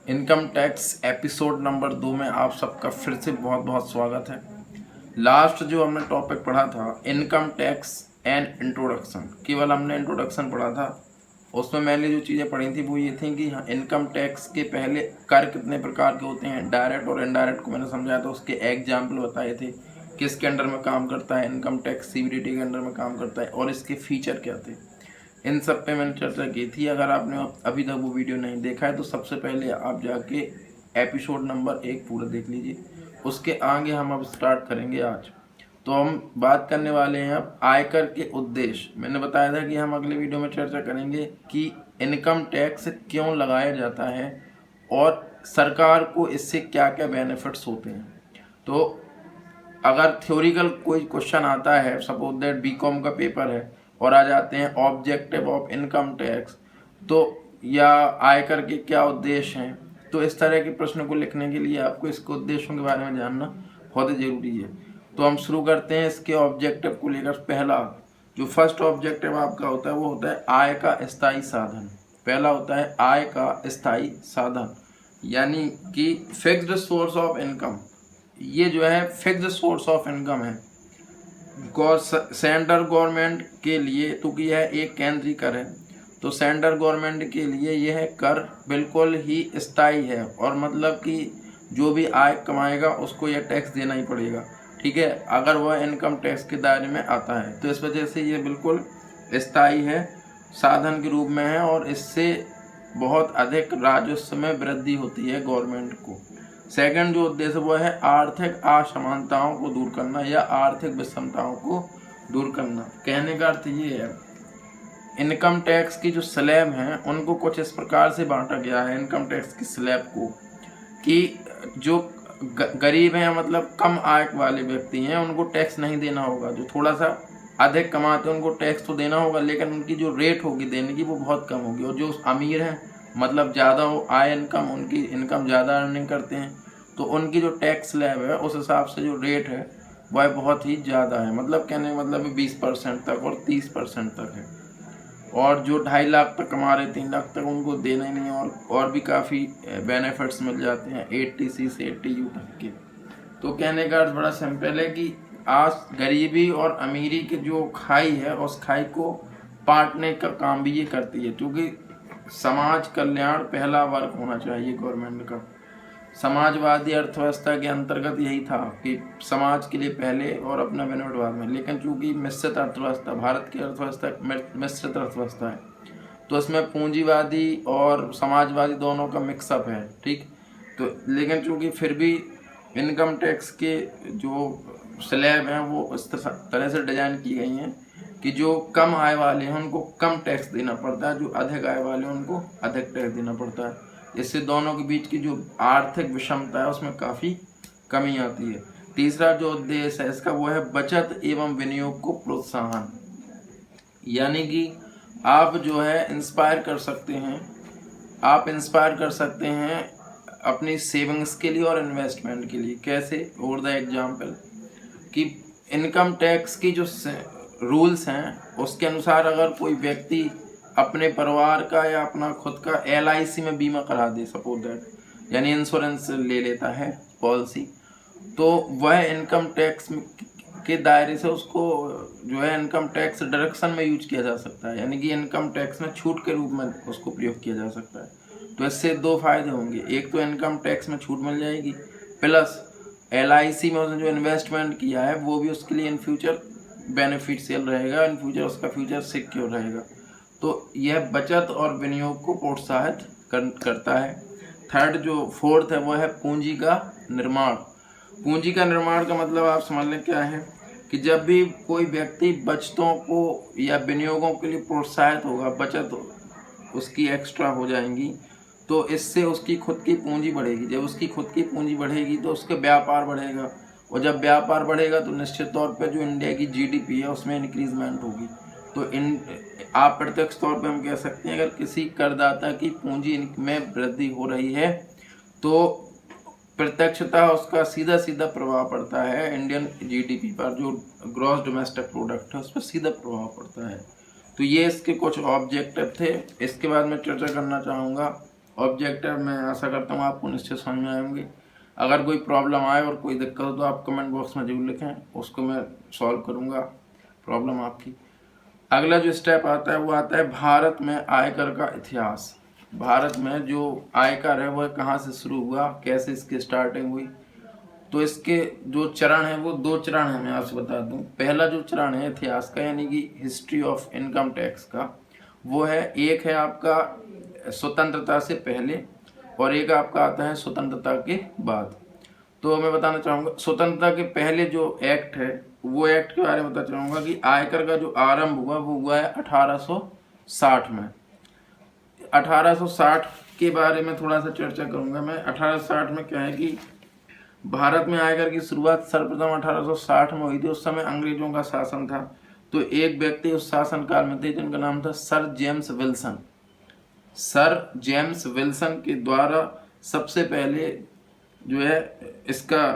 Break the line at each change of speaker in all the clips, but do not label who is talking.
Income tax episode number 2 में आप सबका फिर से बहुत बहुत स्वागत है। लास्ट जो हमने टॉपिक पढ़ा था इनकम टैक्स एंड इंट्रोडक्शन, केवल हमने इंट्रोडक्शन पढ़ा था। उसमें मैंने जो चीज़ें पढ़ी थी वो ये थी कि इनकम टैक्स के पहले कर कितने प्रकार के होते हैं, डायरेक्ट और इनडायरेक्ट को मैंने समझाया था, उसके एग्जाम्पल बताए थे, किसके अंडर में काम करता है इनकम टैक्स, सीबीडीटी के अंडर में काम करता है और इसके फीचर क्या थे, इन सब पे मैंने चर्चा की थी। अगर आपने अभी तक वो वीडियो नहीं देखा है तो सबसे पहले आप जाके एपिसोड नंबर 1 पूरा देख लीजिए। उसके आगे हम अब स्टार्ट करेंगे आज। तो हम बात करने वाले हैं अब आयकर के उद्देश्य। मैंने बताया था कि हम अगले वीडियो में चर्चा करेंगे कि इनकम टैक्स क्यों लगाया जाता है और सरकार को इससे क्या क्या बेनिफिट्स होते हैं। तो अगर थ्योरिकल कोई क्वेश्चन आता है, सपोज दैट बीकॉम का पेपर है और आ जाते हैं ऑब्जेक्टिव ऑफ इनकम टैक्स, तो या आयकर के क्या उद्देश्य हैं, तो इस तरह के प्रश्न को लिखने के लिए आपको इसके उद्देश्यों के बारे में जानना बहुत ही जरूरी है। तो हम शुरू करते हैं इसके ऑब्जेक्टिव को लेकर। पहला जो फर्स्ट ऑब्जेक्टिव आपका होता है वो होता है आय का स्थायी साधन। पहला होता है आय का स्थायी साधन, यानी कि फिक्स्ड सोर्स ऑफ इनकम। ये जो है फिक्स्ड सोर्स ऑफ इनकम है सेंट्रल गवर्नमेंट के लिए, क्योंकि यह एक केंद्रीय कर है, तो सेंट्रल गवर्नमेंट के लिए यह कर बिल्कुल ही स्थायी है और मतलब कि जो भी आय कमाएगा उसको यह टैक्स देना ही पड़ेगा, ठीक है, अगर वह इनकम टैक्स के दायरे में आता है। तो इस वजह से ये बिल्कुल स्थायी है, साधन के रूप में है और इससे बहुत अधिक राजस्व में वृद्धि होती है गवर्नमेंट को। सेकंड जो उद्देश्य वो है आर्थिक असमानताओं को दूर करना या आर्थिक विषमताओं को दूर करना। कहने का अर्थ ये है इनकम टैक्स की जो स्लैब हैं उनको कुछ इस प्रकार से बांटा गया है इनकम टैक्स की स्लैब को, कि जो गरीब हैं मतलब कम आय वाले व्यक्ति हैं उनको टैक्स नहीं देना होगा, जो थोड़ा सा अधिक कमाते हैं उनको टैक्स तो देना होगा लेकिन उनकी जो रेट होगी देने की वो बहुत कम होगी, और जो अमीर हैं मतलब ज़्यादा हो आय इनकम, उनकी इनकम ज़्यादा अर्निंग करते हैं तो उनकी जो टैक्स स्लैब है उस हिसाब से जो रेट है वह बहुत ही ज़्यादा है। मतलब कहने का मतलब 20% तक और 30% तक है, और जो 2.5 लाख तक कमा रहे 3 लाख तक उनको देना ही नहीं, और भी काफ़ी बेनिफिट्स मिल जाते हैं 80C से 80U तक के। तो कहने का अर्थ बड़ा सिंपल है कि आज गरीबी और अमीरी की जो खाई है उस खाई को बांटने का काम भी ये करती है, क्योंकि समाज कल्याण पहला वर्ग होना चाहिए गवर्नमेंट का। समाजवादी अर्थव्यवस्था के अंतर्गत यही था कि समाज के लिए पहले और अपना बेनिफिट बाद में, लेकिन चूंकि मिश्रित अर्थव्यवस्था, भारत की अर्थव्यवस्था मिश्रित अर्थव्यवस्था है तो इसमें पूंजीवादी और समाजवादी दोनों का मिक्सअप है, ठीक। तो लेकिन चूंकि फिर भी इनकम टैक्स के जो स्लैब हैं वो इस तरह से डिजाइन की गई हैं कि जो कम आय वाले हैं उनको कम टैक्स देना पड़ता है, जो अधिक आय वाले हैं उनको अधिक टैक्स देना पड़ता है। इससे दोनों के बीच की जो आर्थिक विषमता है उसमें काफ़ी कमी आती है। तीसरा जो उद्देश्य है इसका वो है बचत एवं विनियोग को प्रोत्साहन, यानी कि आप जो है इंस्पायर कर सकते हैं, आप इंस्पायर कर सकते हैं अपनी सेविंग्स के लिए और इन्वेस्टमेंट के लिए। कैसे? फॉर द एग्जाम्पल कि इनकम टैक्स की जो रूल्स हैं उसके अनुसार अगर कोई व्यक्ति अपने परिवार का या अपना खुद का LIC में बीमा करा दे, सपोज दैट, यानी इंश्योरेंस ले लेता है पॉलिसी, तो वह इनकम टैक्स के दायरे से उसको जो है इनकम टैक्स डिडक्शन में यूज किया जा सकता है, यानी कि इनकम टैक्स में छूट के रूप में उसको प्रयोग किया जा सकता है। तो इससे 2 फायदे होंगे, एक तो इनकम टैक्स में छूट मिल जाएगी, प्लस LIC में उसने जो इन्वेस्टमेंट किया है वो भी उसके लिए इन फ्यूचर बेनिफिशियल रहेगा, इन फ्यूचर उसका फ्यूचर सिक्योर रहेगा। तो यह बचत और विनियोग को प्रोत्साहित करता है। थर्ड जो फोर्थ है वो है पूंजी का निर्माण। पूंजी का निर्माण का मतलब आप समझ लें क्या है कि जब भी कोई व्यक्ति बचतों को या विनियोगों के लिए प्रोत्साहित होगा, बचत उसकी एक्स्ट्रा हो जाएंगी, तो इससे उसकी खुद की पूंजी बढ़ेगी। जब उसकी खुद की पूंजी बढ़ेगी तो उसका व्यापार बढ़ेगा, और जब व्यापार बढ़ेगा तो निश्चित तौर पे जो इंडिया की GDP है उसमें इंक्रीजमेंट होगी। तो आप प्रत्यक्ष तौर पे हम कह सकते हैं अगर किसी करदाता की पूंजी में वृद्धि हो रही है तो प्रत्यक्षतः उसका सीधा सीधा प्रभाव पड़ता है इंडियन GDP पर, जो ग्रॉस डोमेस्टिक प्रोडक्ट है उस पर सीधा प्रभाव पड़ता है। तो ये इसके कुछ ऑब्जेक्टिव थे। इसके बाद मैं चर्चा करना चाहूँगा ऑब्जेक्टिव मैं आशा करता हूँ आपको निश्चित समझ में आएंगे। अगर कोई प्रॉब्लम आए और कोई दिक्कत हो तो आप कमेंट बॉक्स में जरूर लिखें, उसको मैं सॉल्व करूँगा प्रॉब्लम आपकी। अगला जो स्टेप आता है वो आता है भारत में आयकर का इतिहास। भारत में जो आयकर है वह कहाँ से शुरू हुआ, कैसे इसकी स्टार्टिंग हुई। तो इसके जो चरण है वो 2 चरण है, मैं आपसे बता दूं। पहला जो चरण है इतिहास का यानी कि हिस्ट्री ऑफ इनकम टैक्स का, वो है एक है आपका स्वतंत्रता से पहले और एक आपका आता है स्वतंत्रता के बाद। तो मैं बताना चाहूँगा स्वतंत्रता के पहले जो एक्ट है वो एक्ट के बारे में बताना चाहूँगा कि आयकर का जो आरंभ हुआ वो हुआ है 1860 में। 1860 के बारे में थोड़ा सा चर्चा करूँगा मैं। 1860 में क्या है कि भारत में आयकर की शुरुआत सर्वप्रथम 1860 में हुई थी। उस समय अंग्रेजों का शासन था, तो एक व्यक्ति उस शासन काल में थे जिनका नाम था sir James Wilson. Sir James Wilson के द्वारा सबसे पहले जो है इसका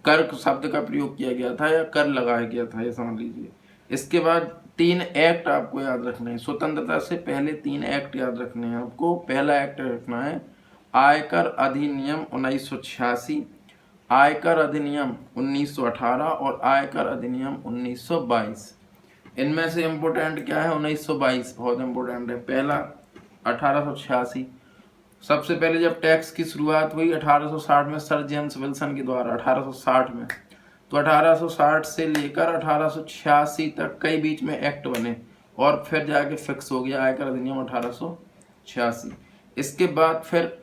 कर शब्द का प्रयोग किया गया था या कर लगाया गया था, ये समझ लीजिए। इसके बाद 3 एक्ट आपको याद रखने हैं। स्वतंत्रता से पहले 3 एक्ट याद रखने हैं आपको। पहला एक्ट रखना है आयकर अधिनियम 1986, आयकर अधिनियम 1918 और आयकर अधिनियम 1922। इनमें से इम्पोर्टेंट क्या है, 1922 बहुत इम्पोर्टेंट है। पहला 1886, सबसे पहले जब टैक्स की शुरुआत हुई 1860 में सर जेम्स विल्सन के द्वारा 1860 में, तो 1860 से लेकर 1886 तक कई बीच में एक्ट बने और फिर जाके फिक्स हो गया आयकर अधिनियम 1886। इसके बाद फिर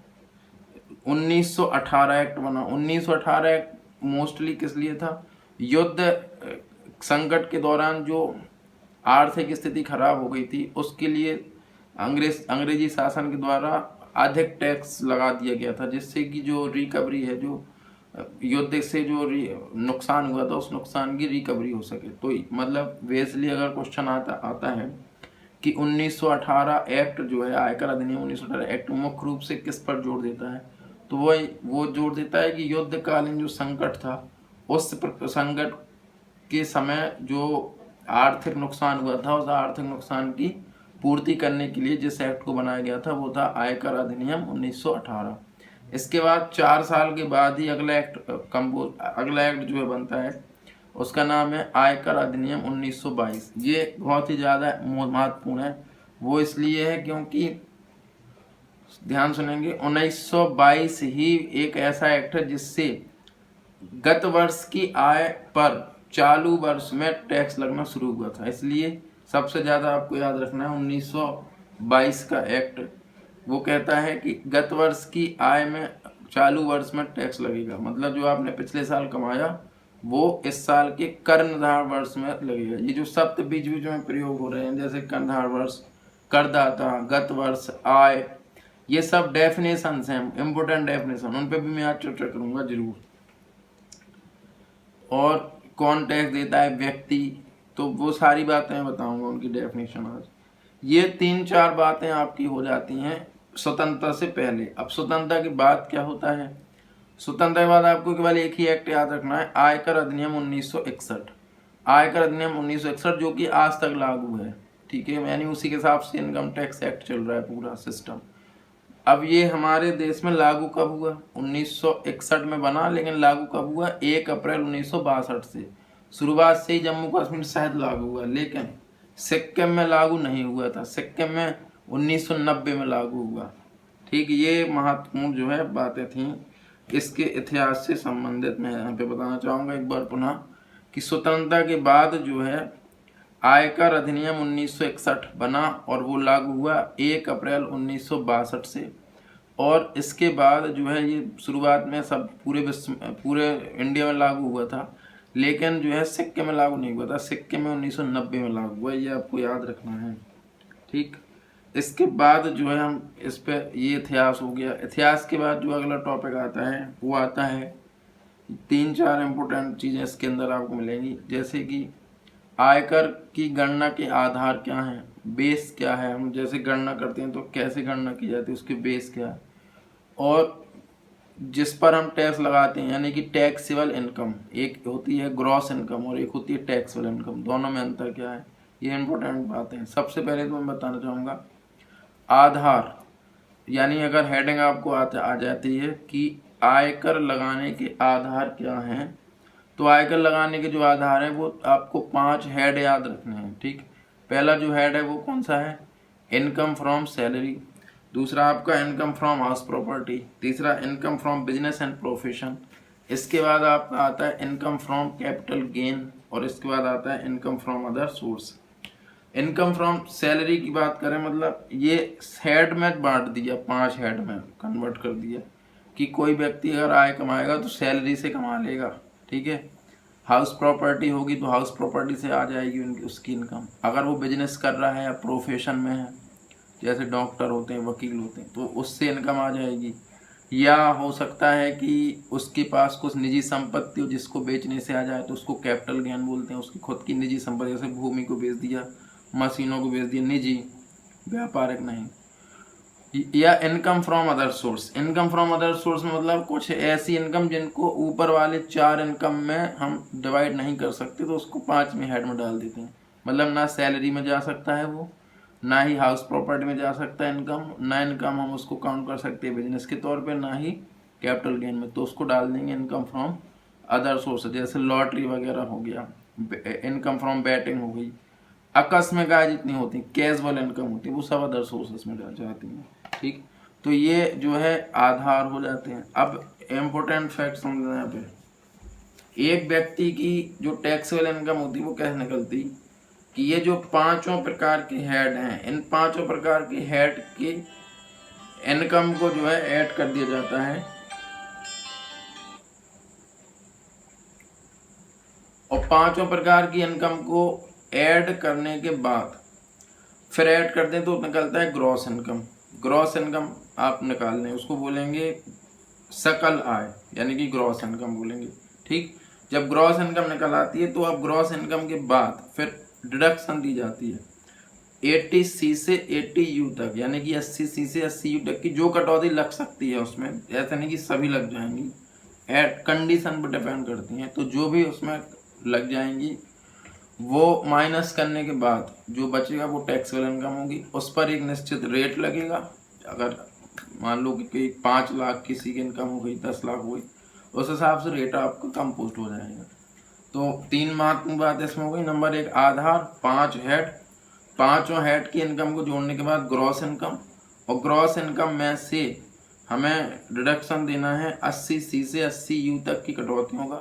1918 एक्ट बना। 1918 एक्ट मोस्टली किस लिए था, युद्ध संकट के दौरान जो आर्थिक स्थिति खराब हो गई थी उसके लिए अंग्रेजी शासन के द्वारा अधिक टैक्स लगा दिया गया था, जिससे कि जो रिकवरी है, जो युद्ध से जो नुकसान हुआ था उस नुकसान की रिकवरी हो सके। तो मतलब बेसिकली अगर क्वेश्चन आता है कि 1918 एक्ट जो है आयकर अधिनियम 1918 एक्ट मुख्य रूप से किस पर जोर देता है, तो वो जोर देता है कि युद्धकालीन जो संकट था उस संकट के समय जो आर्थिक नुकसान हुआ था उस आर्थिक नुकसान की पूर्ति करने के लिए जिस एक्ट को बनाया गया था वो था आयकर अधिनियम 1918। इसके बाद 4 साल के बाद ही अगला एक्ट जो है बनता है, उसका नाम है आयकर अधिनियम 1922। ये बहुत ही ज़्यादा महत्वपूर्ण है। वो इसलिए है क्योंकि ध्यान सुनेंगे 1922 ही एक ऐसा एक्ट है जिससे गत वर्ष की आय पर चालू वर्ष में टैक्स लगना शुरू हुआ था। इसलिए सबसे ज़्यादा आपको याद रखना है 1922 का एक्ट। वो कहता है कि गत वर्ष की आय में चालू वर्ष में टैक्स लगेगा, मतलब जो आपने पिछले साल कमाया वो इस साल के कर निर्धारण वर्ष में लगेगा। ये जो शब्द बीच बीच में प्रयोग हो रहे हैं जैसे कर निर्धारण वर्ष, करदाता, गत वर्ष, आय, ये सब डेफिनेशंस हैं, इम्पोर्टेंट डेफिनेशन, उन पर भी मैं आज चर्चा करूँगा जरूर। और कौन टैक्स देता है, व्यक्ति, तो वो सारी बातें बताऊंगा उनकी डेफिनेशन आज। ये 3-4 बातें आपकी हो जाती हैं स्वतंत्रता से पहले। अब स्वतंत्रता के बाद क्या होता है, स्वतंत्रता के बाद आपको केवल एक ही एक्ट याद रखना है, आयकर अधिनियम 1961। आयकर अधिनियम 1961 जो कि आज तक लागू है, ठीक है, यानी उसी के हिसाब से इनकम टैक्स एक्ट चल रहा है पूरा सिस्टम। अब ये हमारे देश में लागू कब हुआ, 1961 में बना, लेकिन लागू कब हुआ, 1 अप्रैल 1962 से। शुरुआत से ही जम्मू कश्मीर शायद लागू हुआ, लेकिन सिक्किम में लागू नहीं हुआ था। सिक्किम में 1990 में लागू हुआ। ठीक, ये महत्वपूर्ण जो है बातें थी इसके इतिहास से संबंधित। मैं यहाँ पे बताना चाहूँगा एक बार पुनः कि स्वतंत्रता के बाद जो है आयकर अधिनियम 1961 बना और वो लागू हुआ 1 अप्रैल 1962 से। और इसके बाद जो है ये शुरुआत में सब पूरे इंडिया में लागू हुआ था, लेकिन जो है सिक्किम में लागू नहीं हुआ था। सिक्किम में 1990 में लागू हुआ, ये आपको याद रखना है। ठीक, इसके बाद जो है हम इस पे, ये इतिहास हो गया। इतिहास के बाद जो अगला टॉपिक आता है वो आता है 3-4 इम्पोर्टेंट चीज़ें इसके अंदर आपको मिलेंगी, जैसे कि आयकर की गणना के आधार क्या हैं, बेस क्या है, हम जैसे गणना करते हैं तो कैसे गणना की जाती है, उसके बेस क्या है, और जिस पर हम टैक्स लगाते हैं यानी कि टैक्सेबल इनकम, एक होती है ग्रॉस इनकम और एक होती है टैक्सेबल इनकम, दोनों में अंतर क्या है, ये इंपॉर्टेंट बातें हैं। सबसे पहले तो मैं बताना चाहूँगा आधार। यानी अगर हेडिंग आपको आ जाती है कि आयकर लगाने के आधार क्या हैं, तो आयकर लगाने के जो आधार हैं वो आपको 5 हेड याद रखने हैं। ठीक, पहला जो हेड है वो कौन सा है? Income from salary. दूसरा आपका इनकम फ्रॉम हाउस प्रॉपर्टी। तीसरा income from business and profession. इसके बाद आपका आता है इनकम फ्रॉम कैपिटल गेन, और इसके बाद आता है income from other source. Income from salary की बात करें, मतलब ये हेड में बांट दिया, 5 हेड में कन्वर्ट कर दिया कि कोई व्यक्ति अगर आय कमाएगा तो सैलरी से कमा लेगा। ठीक है, हाउस प्रॉपर्टी होगी तो हाउस प्रॉपर्टी से आ जाएगी उनकी उसकी इनकम। अगर वो बिजनेस कर रहा है या प्रोफेशन में है, जैसे डॉक्टर होते हैं, वकील होते हैं, तो उससे इनकम आ जाएगी। या हो सकता है कि उसके पास कुछ निजी संपत्ति हो जिसको बेचने से आ जाए, तो उसको कैपिटल गेन बोलते हैं। उसकी खुद की निजी संपत्ति, जैसे भूमि को बेच दिया, मशीनों को बेच दिया, निजी, व्यापारिक नहीं। या income from other source. Income from other source में मतलब कुछ ऐसी इनकम जिनको ऊपर वाले 4 इनकम में हम डिवाइड नहीं कर सकते, तो उसको 5 में हेड में डाल देते हैं। मतलब ना सैलरी में जा सकता है वो, ना ही हाउस प्रॉपर्टी में जा सकता है इनकम, ना इनकम हम उसको काउंट कर सकते हैं बिजनेस के तौर पे, ना ही कैपिटल गेन में, तो उसको डाल देंगे इनकम फ्रॉम अदर सोर्स। जैसे लॉटरी वगैरह हो गया, इनकम फ्रॉम बैटिंग हो गई, आकस्मिक आय जितनी होती है, कैजुअल इनकम होती है, वो सब अदर सोर्सेस में जाती हैं। ठीक, तो ये जो है आधार हो जाते हैं। अब इम्पोर्टेंट फैक्ट समझना यहाँ पे, एक व्यक्ति की जो टैक्सेबल इनकम होती है वो कैसे निकलती, कि ये जो 5 प्रकार के हेड हैं, इन 5 प्रकार के हेड के इनकम को जो है ऐड कर दिया जाता है, और 5 प्रकार की इनकम को ऐड करने के बाद फिर ऐड कर दें तो निकलता है ग्रॉस इनकम। ग्रॉस इनकम आप निकाल लें, उसको बोलेंगे सकल आय, यानी कि ग्रॉस इनकम बोलेंगे। ठीक, जब ग्रॉस इनकम निकल आती है तो अब ग्रॉस इनकम के बाद फिर डिडक्शन दी जाती है 80C से 80U तक, यानी कि 80C से 80U तक की जो कटौती लग सकती है उसमें, ऐसा नहीं कि सभी लग जाएंगी, कंडीशन पर डिपेंड करती हैं। तो जो भी उसमें लग जाएंगी वो माइनस करने के बाद जो बचेगा वो टैक्सेबल इनकम होगी। उस पर एक निश्चित रेट लगेगा। अगर मान लो कि 5 लाख किसी की इनकम हो गई, 10 लाख हो गई, उस हिसाब से रेट आपका कंपोस्ट हो जाएगा। तो 3 महत्वपूर्ण बात इसमें हो गई। नंबर 1 आधार, 5 हेड, 5 हेड की इनकम को जोड़ने के बाद ग्रॉस इनकम, और ग्रॉस इनकम में से हमें डिडक्शन देना है 80C से 80U तक की कटौतियों का।